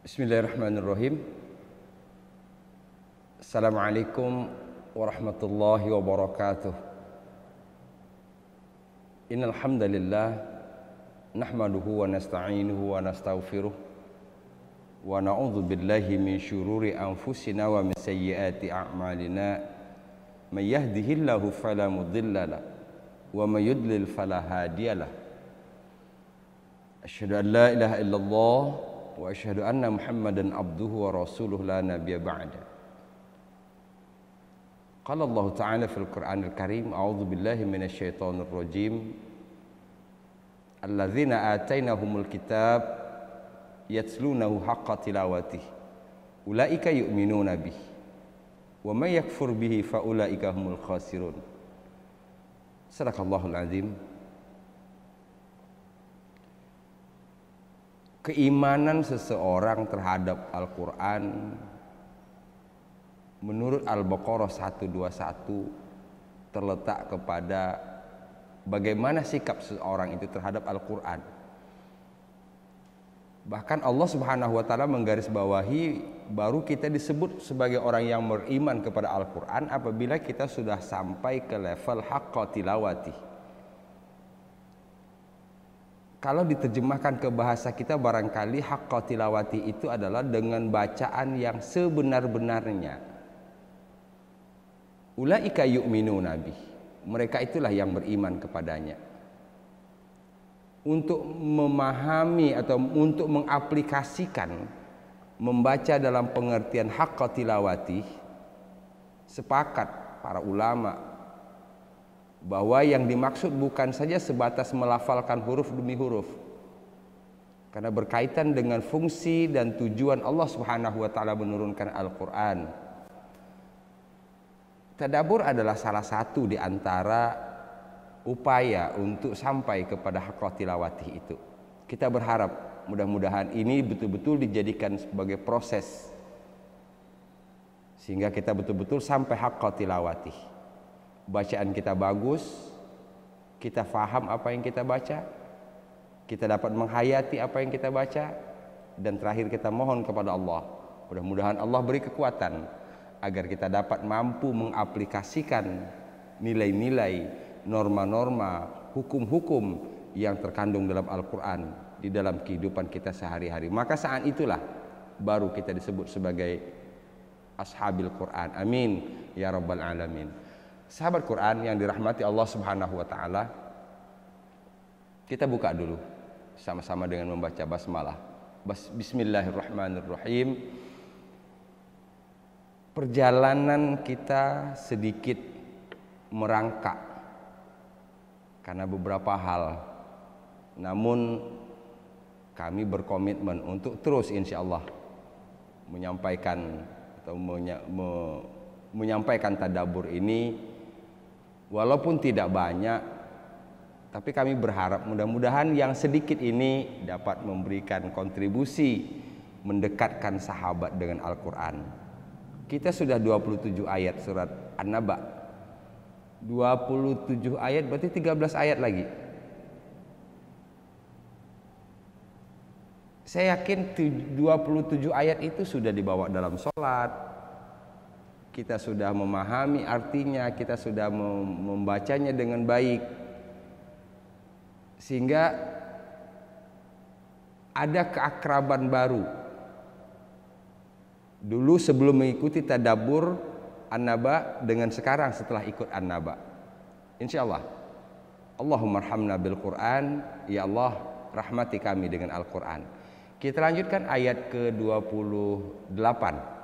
Bismillahirrahmanirrahim. Assalamualaikum warahmatullahi wabarakatuh. Innal hamdalillah nahmaduhu wa nasta'inuhu wa nastaghfiruh wa na'udzu billahi min syururi anfusina wa min sayyiati a'malina. May yahdihillahu fala mudhillalah wa may yudlil fala hadiyalah. Asyhadu an la ilaha illallah wa asyhadu anna Muhammadan abduhu wa rasuluhu la nabiyya ba'da. Qala Allah Ta'ala fil Qur'anil Karim, a'udzu billahi minasyaitonir rajim. Alladzina atainahumul kitab yatslunahu haqqa tilawatih. Ulaika yu'minuna bih. Wa may yakfur bihi fa ulaika humul khasirun. Sadaqallahul azim. Keimanan seseorang terhadap Al-Quran menurut Al-Baqarah 121 terletak kepada bagaimana sikap seseorang itu terhadap Al-Quran. Bahkan Allah Subhanahu wa Ta'ala menggarisbawahi baru kita disebut sebagai orang yang beriman kepada Al-Quran apabila kita sudah sampai ke level haqqa tilawati. Kalau diterjemahkan ke bahasa kita barangkali haqqa tilawati itu adalah dengan bacaan yang sebenar-benarnya. Ulaika yu'minuna bih. Mereka itulah yang beriman kepadanya. Untuk memahami atau untuk mengaplikasikan membaca dalam pengertian haqqa tilawati, sepakat para ulama bahwa yang dimaksud bukan saja sebatas melafalkan huruf demi huruf, karena berkaitan dengan fungsi dan tujuan Allah Subhanahu wa Ta'ala menurunkan Al-Quran. Tadabbur adalah salah satu di antara upaya untuk sampai kepada haqqa tilawati itu. Kita berharap mudah-mudahan ini betul-betul dijadikan sebagai proses sehingga kita betul-betul sampai haqqa tilawati. Bacaan kita bagus, kita faham apa yang kita baca, kita dapat menghayati apa yang kita baca, dan terakhir kita mohon kepada Allah, mudah-mudahan Allah beri kekuatan agar kita dapat mampu mengaplikasikan nilai-nilai, norma-norma, hukum-hukum yang terkandung dalam Al-Quran di dalam kehidupan kita sehari-hari. Maka saat itulah baru kita disebut sebagai ashabil Quran. Amin ya rabbal alamin. Sahabat Quran yang dirahmati Allah Subhanahu wa Ta'ala, kita buka dulu sama-sama dengan membaca basmalah. Bismillahirrahmanirrahim. Perjalanan kita sedikit merangkak karena beberapa hal, namun kami berkomitmen untuk terus insya Allah menyampaikan atau menyampaikan tadabbur ini. Walaupun tidak banyak, tapi kami berharap mudah-mudahan yang sedikit ini dapat memberikan kontribusi mendekatkan sahabat dengan Al-Quran. Kita sudah 27 ayat surat An-Naba. 27 ayat berarti 13 ayat lagi. Saya yakin 27 ayat itu sudah dibawa dalam sholat. Kita sudah memahami artinya, kita sudah membacanya dengan baik, sehingga ada keakraban baru. Dulu sebelum mengikuti tadabbur An-Naba dengan sekarang setelah ikut An-Naba, insya Allah Allahumma arhamna bil Quran, ya Allah rahmati kami dengan Al-Quran. Kita lanjutkan ayat ke-28.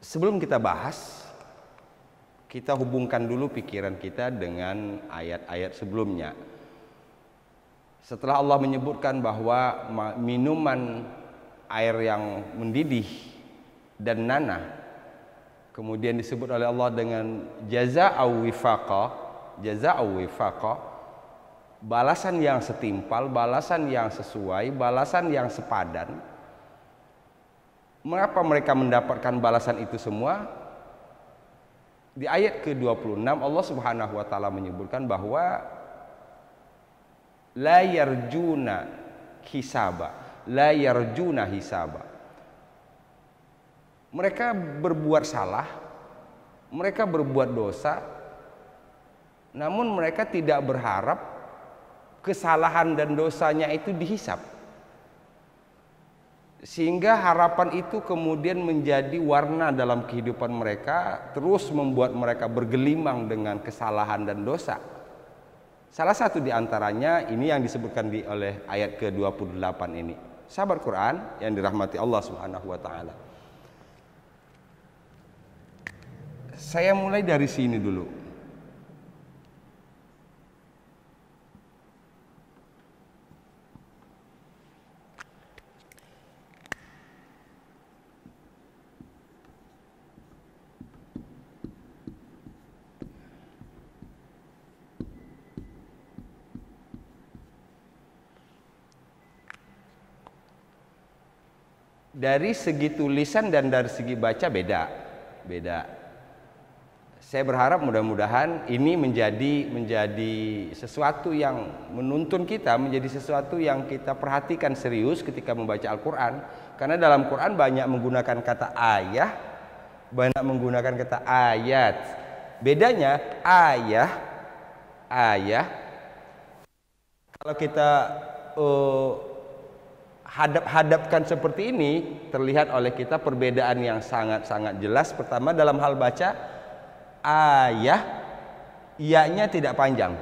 Sebelum kita bahas, kita hubungkan dulu pikiran kita dengan ayat-ayat sebelumnya. Setelah Allah menyebutkan bahwa minuman air yang mendidih dan nanah, kemudian disebut oleh Allah dengan jazaa'u wifaqa, balasan yang setimpal, balasan yang sesuai, balasan yang sepadan. Mengapa mereka mendapatkan balasan itu semua? Di ayat ke-26 Allah Subhanahu wa taala menyebutkan bahwa la yarjuna hisaba. Mereka berbuat salah, mereka berbuat dosa, namun mereka tidak berharap kesalahan dan dosanya itu dihisab. Sehingga harapan itu kemudian menjadi warna dalam kehidupan mereka, terus membuat mereka bergelimang dengan kesalahan dan dosa. Salah satu di antaranya ini yang disebutkan oleh ayat ke-28 ini. Sahabat Quran yang dirahmati Allah Subhanahu wa taala. Saya mulai dari sini dulu. Dari segi tulisan dan dari segi baca beda. Saya berharap mudah-mudahan ini menjadi sesuatu yang menuntun kita, menjadi sesuatu yang kita perhatikan serius ketika membaca Al-Quran. Karena dalam Quran banyak menggunakan kata ayah, banyak menggunakan kata ayat. Bedanya ayah kalau kita hadap-hadapkan seperti ini, terlihat oleh kita perbedaan yang sangat-sangat jelas. Pertama, dalam hal baca, ayah, ya-nya tidak panjang.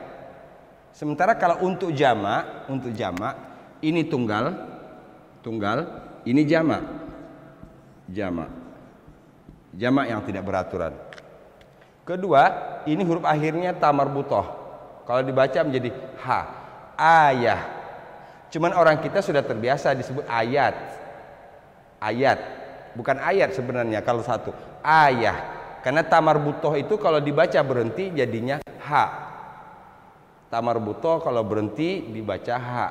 Sementara kalau untuk jamak, ini tunggal, ini jamak yang tidak beraturan. Kedua, ini huruf akhirnya ta marbuthah. Kalau dibaca menjadi ha, ayah. Cuman orang kita sudah terbiasa disebut ayat, bukan ayat sebenarnya kalau satu, ayah. Karena ta marbuthah itu kalau dibaca berhenti jadinya ha. Ta marbuthah kalau berhenti dibaca ha.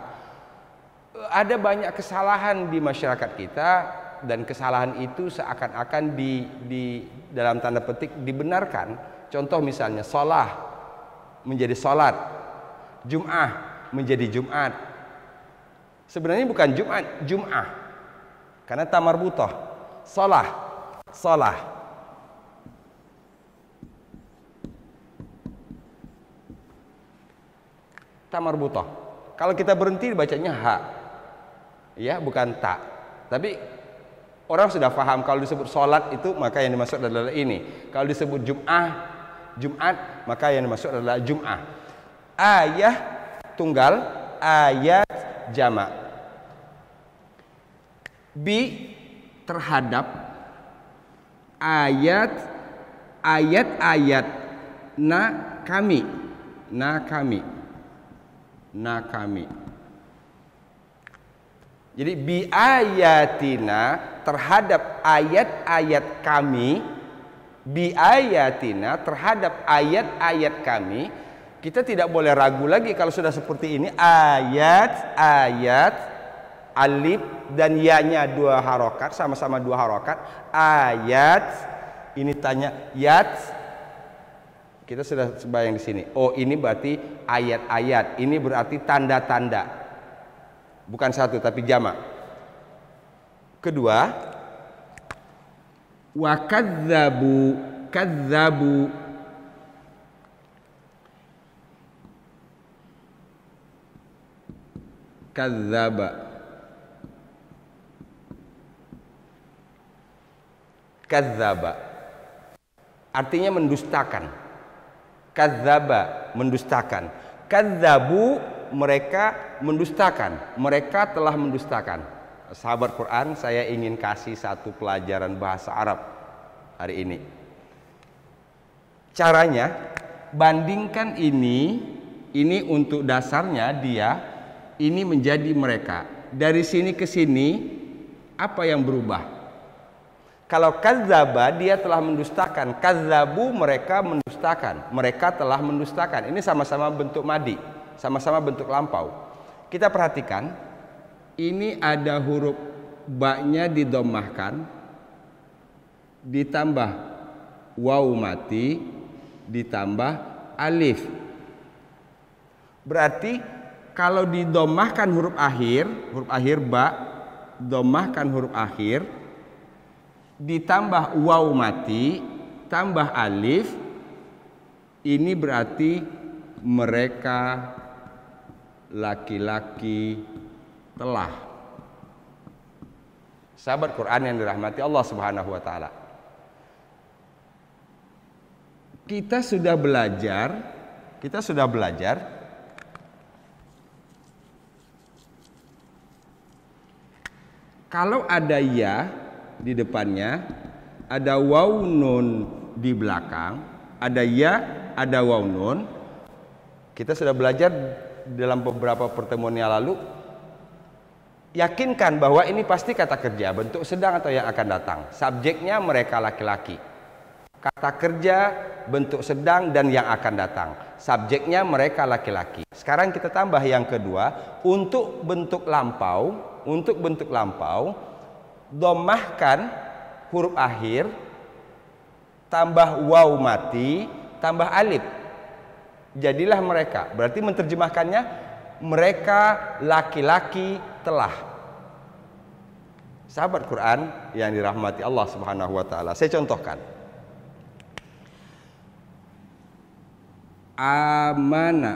Ada banyak kesalahan di masyarakat kita, dan kesalahan itu seakan-akan di dalam tanda petik dibenarkan. Contoh misalnya sholah menjadi sholat, jum'ah menjadi jum'at. Sebenarnya bukan jum'ah, karena ta marbuthah. Sholah. Ta marbuthah. Kalau kita berhenti bacanya ha, ya, bukan ta. Tapi orang sudah paham kalau disebut sholat itu maka yang dimaksud adalah ini. Kalau disebut Jumat, maka yang dimaksud adalah jum'ah. Ayah tunggal, ayat jamak. Bi terhadap ayat-ayat na kami. Jadi bi ayatina terhadap ayat-ayat kami, terhadap ayat-ayat kami. Kita tidak boleh ragu lagi kalau sudah seperti ini. Ayat, alif dan ya-nya dua harokat, sama-sama dua harokat. Ayat, ini tanya yat. Kita sudah sembahyang di sini. Oh, ini berarti ayat-ayat. Ini berarti tanda-tanda. Bukan satu tapi jamak. Kedua, wa kadzabu. Kadzaba artinya mendustakan. Kadzaba mendustakan. Kadzabu mereka mendustakan. Mereka telah mendustakan. Sahabat Quran, saya ingin kasih satu pelajaran bahasa Arab hari ini. Caranya bandingkan ini untuk dasarnya dia ini menjadi mereka. Dari sini ke sini apa yang berubah? Kalau kadzdzaba dia telah mendustakan, kadzdzabu mereka mendustakan, mereka telah mendustakan. Ini sama-sama bentuk madi, sama-sama bentuk lampau. Kita perhatikan, ini ada huruf ba-nya didomahkan, ditambah waw mati, ditambah alif. Berarti kalau didomahkan huruf akhir ba, domahkan huruf akhir, ditambah waw mati, tambah alif, ini berarti mereka laki-laki telah. Sahabat Quran yang dirahmati Allah Subhanahu wa taala. Kita sudah belajar kalau ada ya di depannya, ada waw nun di belakang, ada ya, ada waw nun. Kita sudah belajar dalam beberapa pertemuan yang lalu, yakinkan bahwa ini pasti kata kerja, bentuk sedang atau yang akan datang. Subjeknya mereka laki-laki. Kata kerja, bentuk sedang dan yang akan datang. Subjeknya mereka laki-laki. Sekarang kita tambah yang kedua, untuk bentuk lampau, domahkan huruf akhir, tambah waw mati, tambah alif. Jadilah mereka. Berarti menerjemahkannya, mereka laki-laki telah. Sahabat Quran yang dirahmati Allah Subhanahu wa taala. Saya contohkan. Amana.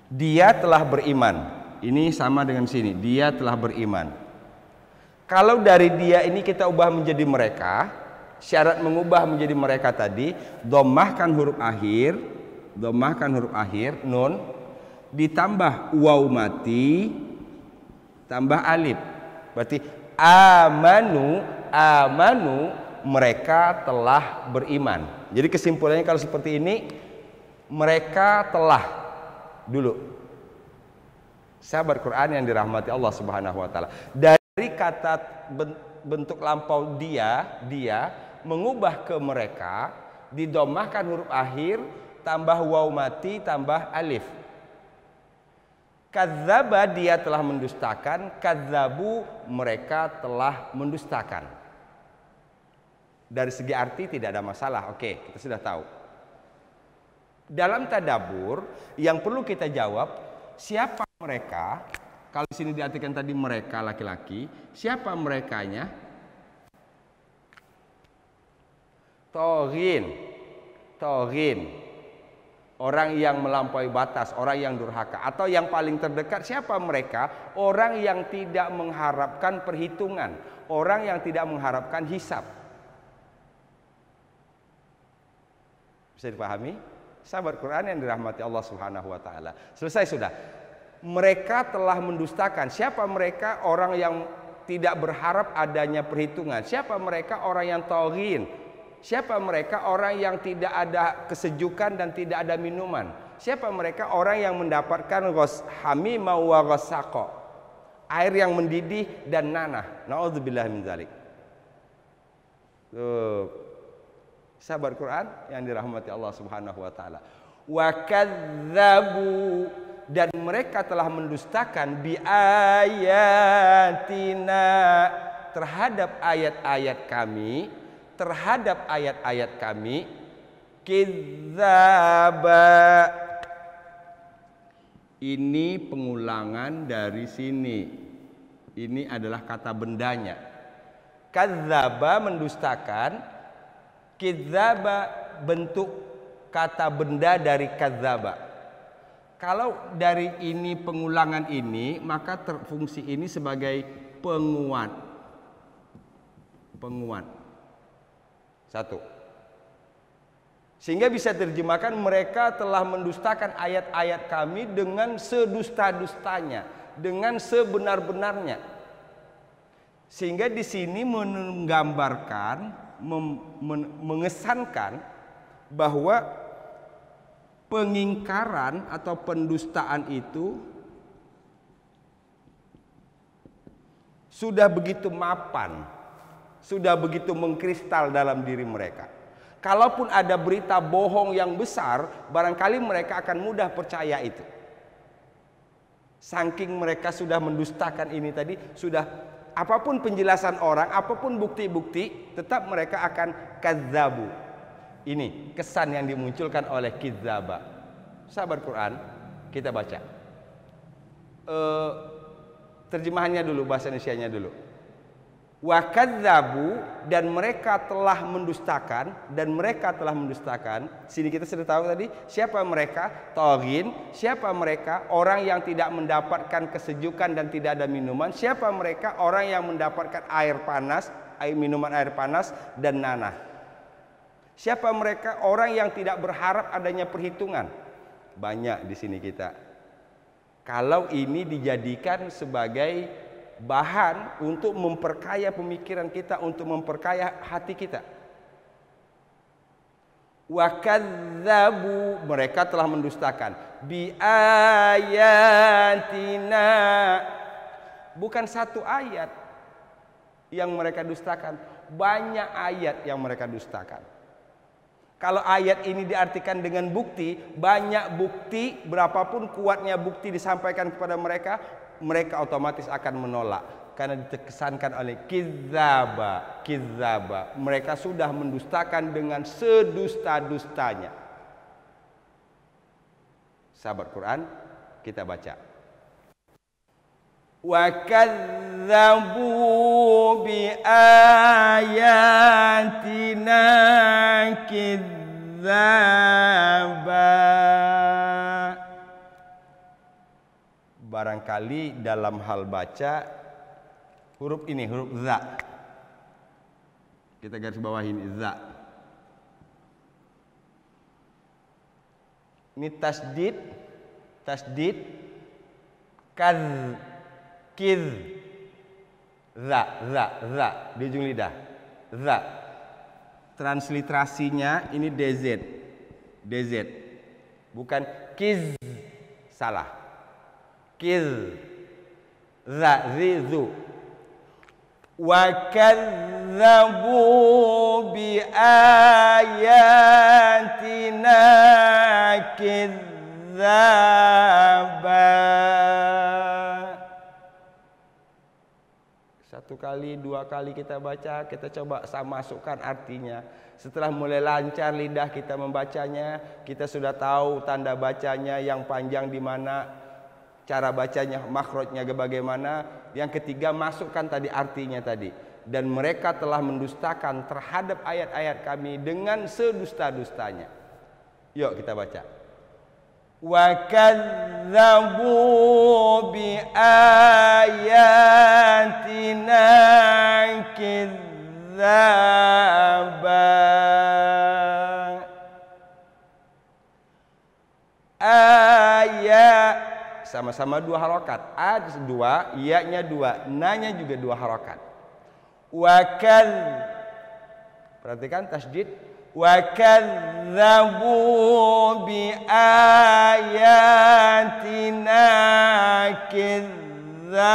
Dia telah beriman. Ini sama dengan sini. Dia telah beriman. Kalau dari dia ini kita ubah menjadi mereka, syarat mengubah menjadi mereka tadi, domahkan huruf akhir, nun, ditambah waw mati, tambah alif. Berarti amanu, mereka telah beriman. Jadi kesimpulannya kalau seperti ini, mereka telah dulu. Sahabat Quran yang dirahmati Allah Subhanahu wa taala. Dari kata bentuk lampau dia mengubah ke mereka, didomahkan huruf akhir, tambah waw mati, tambah alif. Kadzdzaba dia telah mendustakan, kadzdzabu mereka telah mendustakan. Dari segi arti tidak ada masalah. Oke, kita sudah tahu. Dalam tadabbur yang perlu kita jawab, siapa mereka? Kalau sini diartikan tadi mereka laki-laki, siapa merekanya? Toghin. Orang yang melampaui batas, orang yang durhaka. Atau yang paling terdekat, siapa mereka? Orang yang tidak mengharapkan perhitungan, orang yang tidak mengharapkan hisab. Bisa dipahami? Sahabat Quran yang dirahmati Allah Subhanahu wa taala. Selesai sudah. Mereka telah mendustakan. Siapa mereka? Orang yang tidak berharap adanya perhitungan. Siapa mereka? Orang yang taghin. Siapa mereka? Orang yang tidak ada kesejukan dan tidak ada minuman. Siapa mereka? Orang yang mendapatkan hamima wa ghassaqa, air yang mendidih dan nanah. Nauzubillah min dzalik. Sahabat Quran yang dirahmati Allah Subhanahu wa taala. Wa kadzdzabu, dan mereka telah mendustakan bi ayatina, terhadap ayat-ayat kami, kidzaba. Ini pengulangan dari sini. Ini adalah kata bendanya. Kadzdzaba mendustakan, kidzaba bentuk kata benda dari kadzdzaba. Kalau dari ini pengulangan ini, maka fungsi ini sebagai penguat. Satu. Sehingga bisa terjemahkan mereka telah mendustakan ayat-ayat kami dengan sedusta-dustanya, dengan sebenar-benarnya. Sehingga di sini menggambarkan, mengesankan bahwa pengingkaran atau pendustaan itu sudah begitu mapan, sudah begitu mengkristal dalam diri mereka. Kalaupun ada berita bohong yang besar, barangkali mereka akan mudah percaya itu. Saking mereka sudah mendustakan ini tadi, sudah apapun penjelasan orang, apapun bukti-bukti, tetap mereka akan kadzabu. Ini kesan yang dimunculkan oleh kidzaba. Sahabat Quran, kita baca. Terjemahannya dulu, bahasa Indonesianya dulu. Wa kadzabu, dan mereka telah mendustakan, dan mereka telah mendustakan. Sini kita sudah tahu tadi siapa mereka? Taghin. Siapa mereka? Orang yang tidak mendapatkan kesejukan dan tidak ada minuman. Siapa mereka? Orang yang mendapatkan air panas, minuman air panas dan nanah. Siapa mereka? Orang yang tidak berharap adanya perhitungan. Banyak di sini kita. Kalau ini dijadikan sebagai bahan untuk memperkaya pemikiran kita, untuk memperkaya hati kita. Wa kadzabu, mereka telah mendustakan. Bi ayatina, bukan satu ayat yang mereka dustakan, banyak ayat yang mereka dustakan. Kalau ayat ini diartikan dengan bukti, banyak bukti, berapapun kuatnya bukti disampaikan kepada mereka, mereka otomatis akan menolak. Karena dikesankan oleh kidzaba, kidzaba. Mereka sudah mendustakan dengan sedusta-dustanya. Sahabat Quran, kita baca. Wa kadzabu bi ayatina kidzaba. Barangkali dalam hal baca huruf ini, huruf za, kita garis bawahin za. Ini tasdid, kaz, kiz, za di ujung lidah, za. Transliterasinya ini dz, bukan kiz, salah. Kiz, za, zizu. Wa kadzabu bi ayatina kidzaba. Satu kali, dua kali kita baca, kita coba masukkan artinya. Setelah mulai lancar lidah kita membacanya, kita sudah tahu tanda bacanya, yang panjang di mana, cara bacanya, makhrajnya bagaimana. Yang ketiga, masukkan tadi artinya tadi. Dan mereka telah mendustakan terhadap ayat-ayat kami dengan sedusta-dustanya. Yuk kita baca. Wa kadzabu bi ayatina kidzaba. Ayat sama-sama dua harokat. A dua, ya-nya dua, na-nya juga dua harokat. Wakal, perhatikan tasjid. Wakadzabu bi ayatina kidzaba.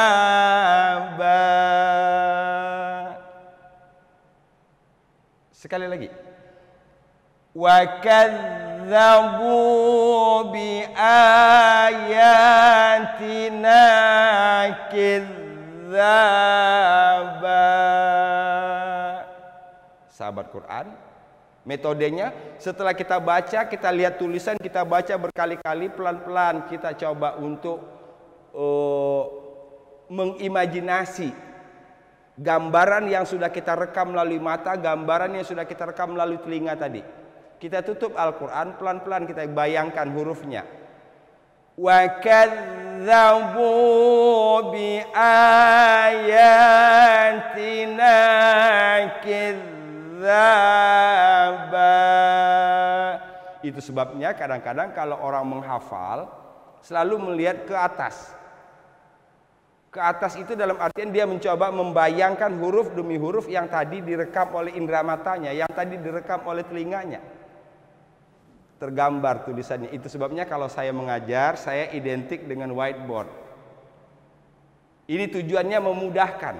Sekali lagi. Wakadzabu bi ayatina kidzaba. Sahabat Quran, metodenya setelah kita baca, kita lihat tulisan, kita baca berkali-kali, pelan-pelan kita coba untuk mengimajinasi gambaran yang sudah kita rekam melalui mata, gambaran yang sudah kita rekam melalui telinga tadi. Kita tutup Al-Quran, pelan-pelan kita bayangkan hurufnya. Wa kadzabu bi ayatina kidzaba. Itu sebabnya kadang-kadang kalau orang menghafal selalu melihat ke atas. Ke atas itu dalam artian dia mencoba membayangkan huruf demi huruf yang tadi direkam oleh indera matanya, yang tadi direkam oleh telinganya. tergambar tulisannya. Itu sebabnya kalau saya mengajar, saya identik dengan whiteboard. Ini tujuannya memudahkan.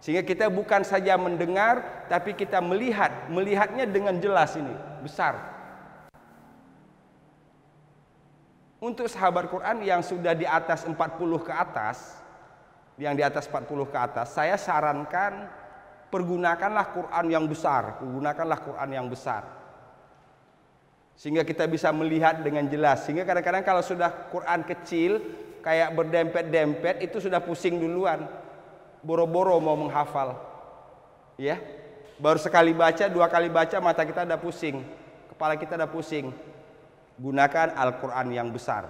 Sehingga kita bukan saja mendengar, tapi kita melihatnya dengan jelas ini, besar. Untuk sahabat Quran yang sudah di atas 40 ke atas, yang di atas 40 ke atas, saya sarankan pergunakanlah Quran yang besar, pergunakanlah Quran yang besar. Sehingga kita bisa melihat dengan jelas. Sehingga kadang-kadang kalau sudah Quran kecil, kayak berdempet-dempet, itu sudah pusing duluan. Boro-boro mau menghafal, ya, baru sekali baca, 2 kali baca mata kita udah pusing, kepala kita udah pusing. Gunakan Al-Quran yang besar.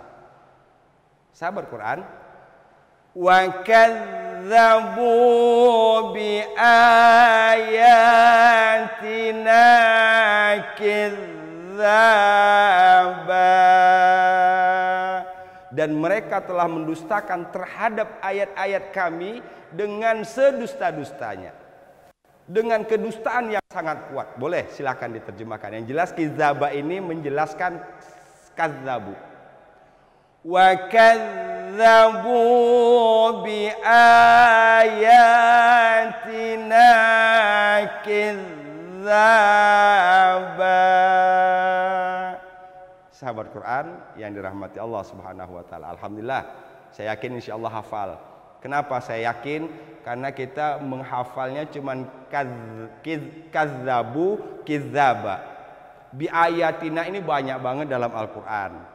Sahabat Quran, wa kadzabu bi ayatina kidzaba, dan mereka telah mendustakan terhadap ayat-ayat kami dengan sedusta-dustanya, dengan kedustaan yang sangat kuat. Boleh silakan diterjemahkan. Yang jelas kidzaba ini menjelaskan kadzabu. Wa kadzabu bi ayatina kidzaba. Sahabat Quran yang dirahmati Allah Subhanahu wa taala, alhamdulillah saya yakin insyaallah hafal. Kenapa saya yakin? Karena kita menghafalnya cuman kadzabu, kidzaba. Bi ayatina ini banyak banget dalam Al-Qur'an.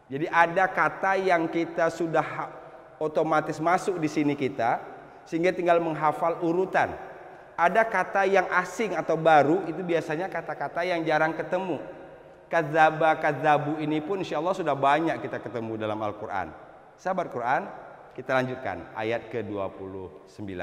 Jadi ada kata yang kita sudah otomatis masuk di sini kita, sehingga tinggal menghafal urutan. Ada kata yang asing atau baru, itu biasanya kata-kata yang jarang ketemu. Kadzaba, kadzabu ini pun insyaallah sudah banyak kita ketemu dalam Al-Qur'an. Sahabat Quran, kita lanjutkan ayat ke-29.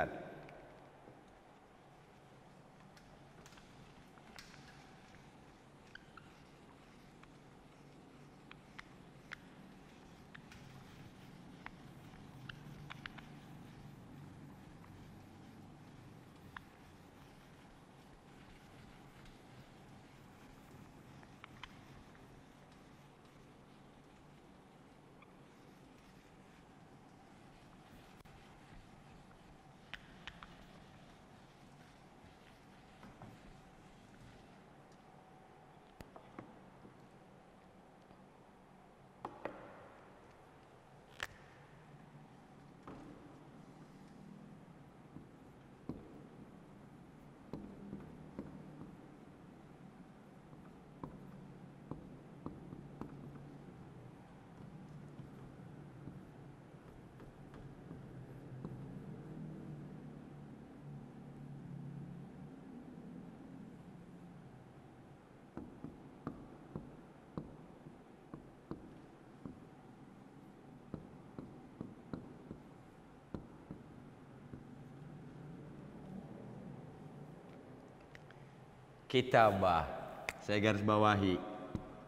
Kitabah, saya garis bawahi,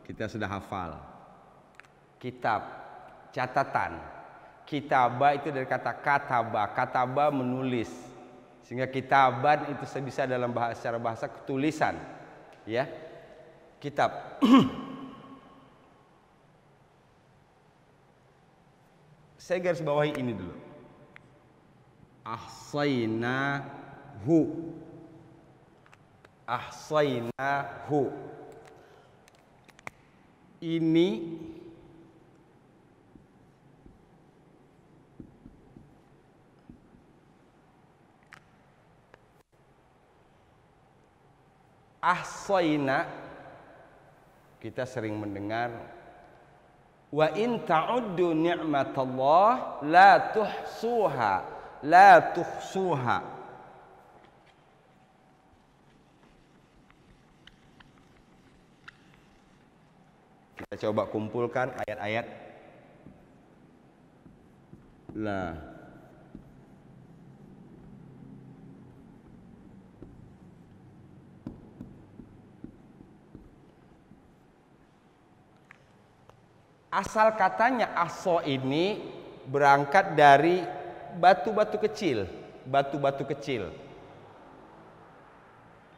kita sudah hafal. Kitab, catatan. Kitabah itu dari kata kataba, kataba menulis, sehingga kitaban itu bisa dalam bahasa, secara bahasa ketulisan, ya. Kitab. Saya garis bawahi ini dulu. Ahsainahu. Ahsainahu. Ini ahsaina, kita sering mendengar wa in ta'uddu ni'matallah la tuhsuha, la tuhsuha. Kita coba kumpulkan ayat-ayat. Lah. Asal katanya ahso ini berangkat dari batu-batu kecil, batu-batu kecil.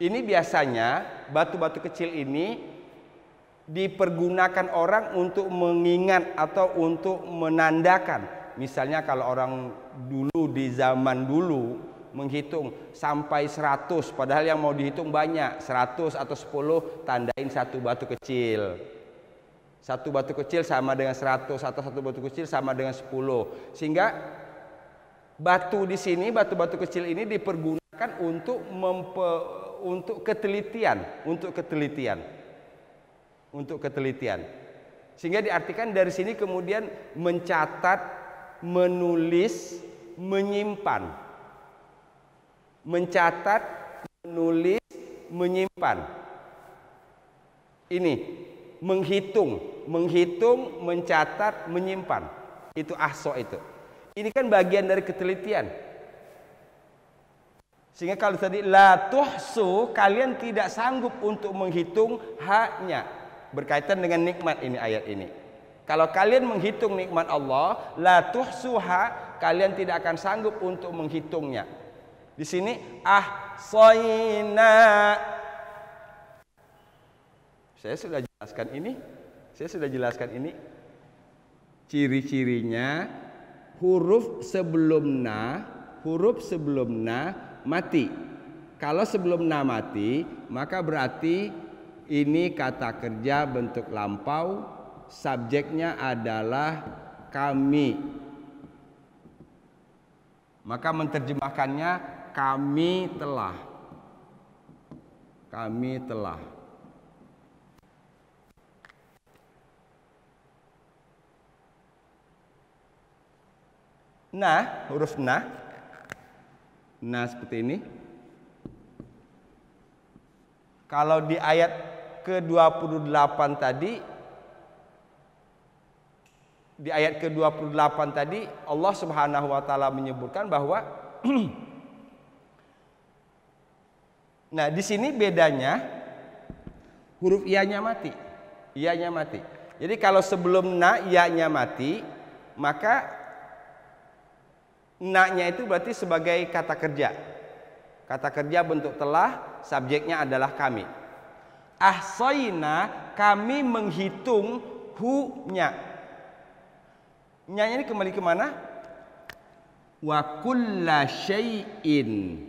Ini biasanya batu-batu kecil ini dipergunakan orang untuk mengingat atau untuk menandakan. Misalnya kalau orang dulu di zaman dulu menghitung sampai 100, padahal yang mau dihitung banyak, 100 atau 10, tandain satu batu kecil. Satu batu kecil sama dengan 100 atau satu batu kecil sama dengan 10. Sehingga batu di sini, batu-batu kecil ini dipergunakan untuk ketelitian. Sehingga diartikan dari sini kemudian mencatat, menulis, menyimpan. Mencatat, menulis, menyimpan. Ini menghitung, mencatat, menyimpan. Itu ahsa itu. Ini kan bagian dari ketelitian. Sehingga kalau tadi la tuhsu, kalian tidak sanggup untuk menghitung haknya. Berkaitan dengan nikmat ini ayat ini. Kalau kalian menghitung nikmat Allah, la tuhsuha, kalian tidak akan sanggup untuk menghitungnya. Di sini ahsayna. Saya sudah jelaskan ini. Ciri-cirinya huruf sebelum na mati. Kalau sebelum na mati, maka berarti ini kata kerja bentuk lampau, subjeknya adalah kami. Maka menterjemahkannya kami telah. Kami telah. Nah, huruf na. Nah, seperti ini. Kalau di ayat ke-28 tadi, Allah Subhanahu wa taala menyebutkan bahwa nah, di sini bedanya huruf iya-nya mati. Iya-nya mati. Jadi kalau sebelum na iya-nya mati, maka na-nya itu berarti sebagai kata kerja. Kata kerja bentuk telah, subjeknya adalah kami. Ahsayna, kami menghitung hu-nya. Nya-nya ini kembali ke mana? Wa kulla syai'in.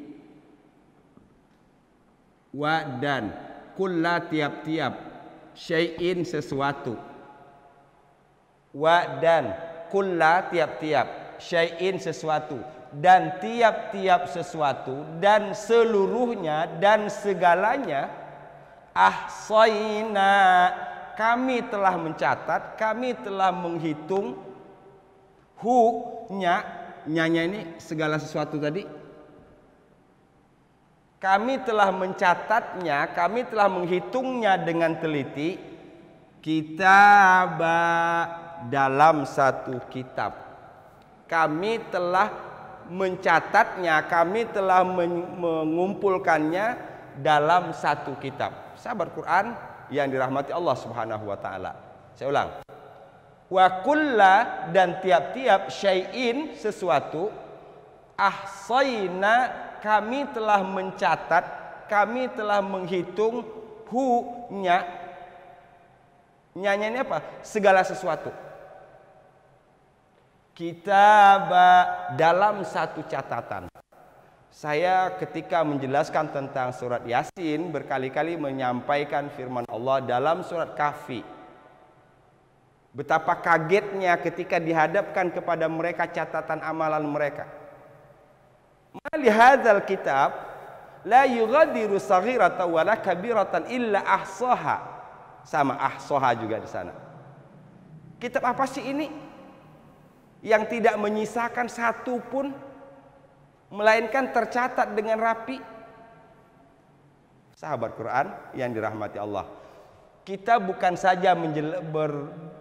Wa dan kulla tiap-tiap, syai'in sesuatu. Wa dan kulla tiap-tiap, syai'in sesuatu, dan tiap-tiap sesuatu, dan seluruhnya dan segalanya. Ahsayna, kami telah mencatat, kami telah menghitung. Hu-nya, nya-nya ini segala sesuatu tadi. Kami telah mencatatnya, kami telah menghitungnya dengan teliti. Kitaba, dalam satu kitab. Kami telah mencatatnya, kami telah mengumpulkannya dalam satu kitab. Sahabat Quran yang dirahmati Allah Subhanahu wa taala. Saya ulang. Wa kulla, dan tiap-tiap, syai'in sesuatu, ahsayna, kami telah mencatat, kami telah menghitung, hu-nya. Nya-nya ini apa? Segala sesuatu. Kitaba, dalam satu catatan. Saya ketika menjelaskan tentang surat Yasin berkali-kali menyampaikan firman Allah dalam surat Kahfi. Betapa kagetnya ketika dihadapkan kepada mereka catatan amalan mereka. Ma li hadzal kitab la yughadiru saghiratan wala kabiratan illa ahsaha. Sama ahsaha juga di sana. Kitab apa sih ini? Yang tidak menyisakan satu pun, melainkan tercatat dengan rapi. Sahabat Quran yang dirahmati Allah, kita bukan saja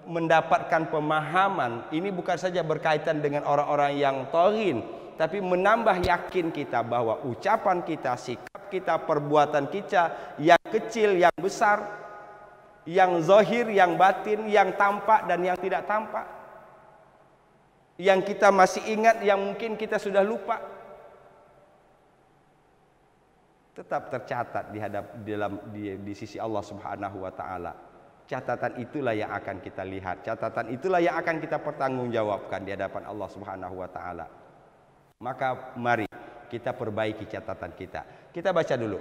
mendapatkan pemahaman, ini bukan saja berkaitan dengan orang-orang yang taghin, tapi menambah yakin kita bahwa ucapan kita, sikap kita, perbuatan kita, yang kecil, yang besar, yang zahir, yang batin, yang tampak dan yang tidak tampak, yang kita masih ingat, yang mungkin kita sudah lupa, tetap tercatat di sisi Allah Subhanahu wa taala. catatan itulah yang akan kita lihat, catatan itulah yang akan kita pertanggungjawabkan di hadapan Allah Subhanahu wa taala. Maka mari kita perbaiki catatan kita. Kita baca dulu.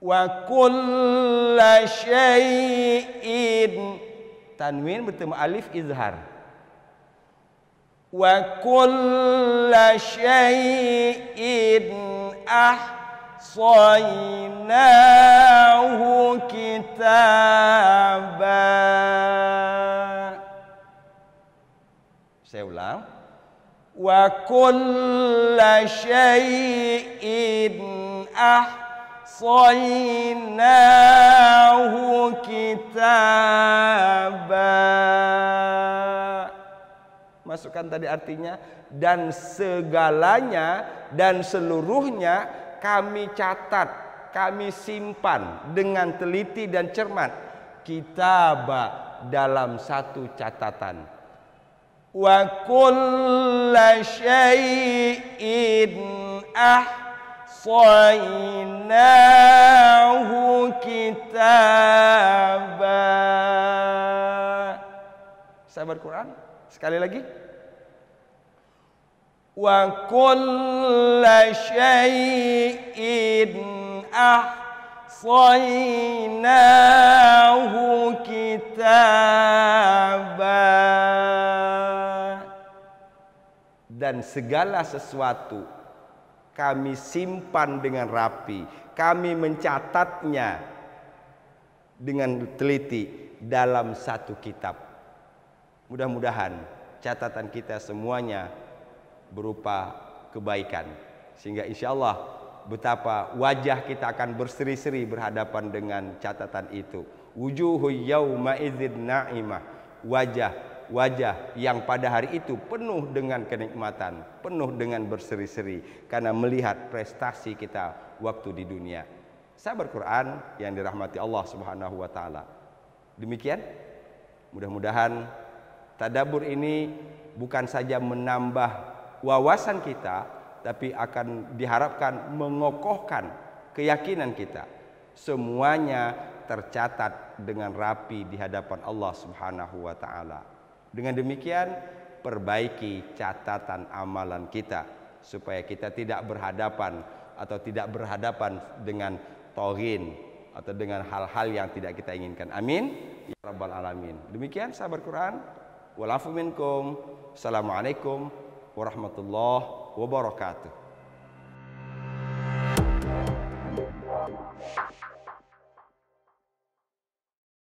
Wa kulla syai'in, tanwin bertemu alif izhar. Wa kulla syai'in ahsaynahu kitaba. Saya ulang. Wa kulla syai'in ahsaynahu kitaba. Masukkan tadi artinya, dan segalanya dan seluruhnya kami catat, kami simpan dengan teliti dan cermat, kitaba, dalam satu catatan. Wa kulla syai'in ahsaynahu kitaba. Sahabat Quran, sekali lagi. Wa kulla syai'in ahsaynahu kitaba. Dan segala sesuatu kami simpan dengan rapi, kami mencatatnya dengan teliti dalam satu kitab. Mudah-mudahan catatan kita semuanya berupa kebaikan, sehingga insya Allah betapa wajah kita akan berseri-seri berhadapan dengan catatan itu. Wujuhu yawma idzin na'imah, wajah yang pada hari itu penuh dengan kenikmatan, penuh dengan berseri-seri karena melihat prestasi kita waktu di dunia. Sahabat Quran yang dirahmati Allah Subhanahu wa taala. Demikian, mudah-mudahan tadabbur ini bukan saja menambah wawasan kita, tapi akan diharapkan mengokohkan keyakinan kita. Semuanya tercatat dengan rapi di hadapan Allah Subhanahu wa taala. Dengan demikian, perbaiki catatan amalan kita supaya kita tidak berhadapan dengan taghin atau dengan hal-hal yang tidak kita inginkan. Amin ya rabbal alamin. Demikian sahabat Quran. Walafu minkum. Assalamualaikum warahmatullahi wabarakatuh.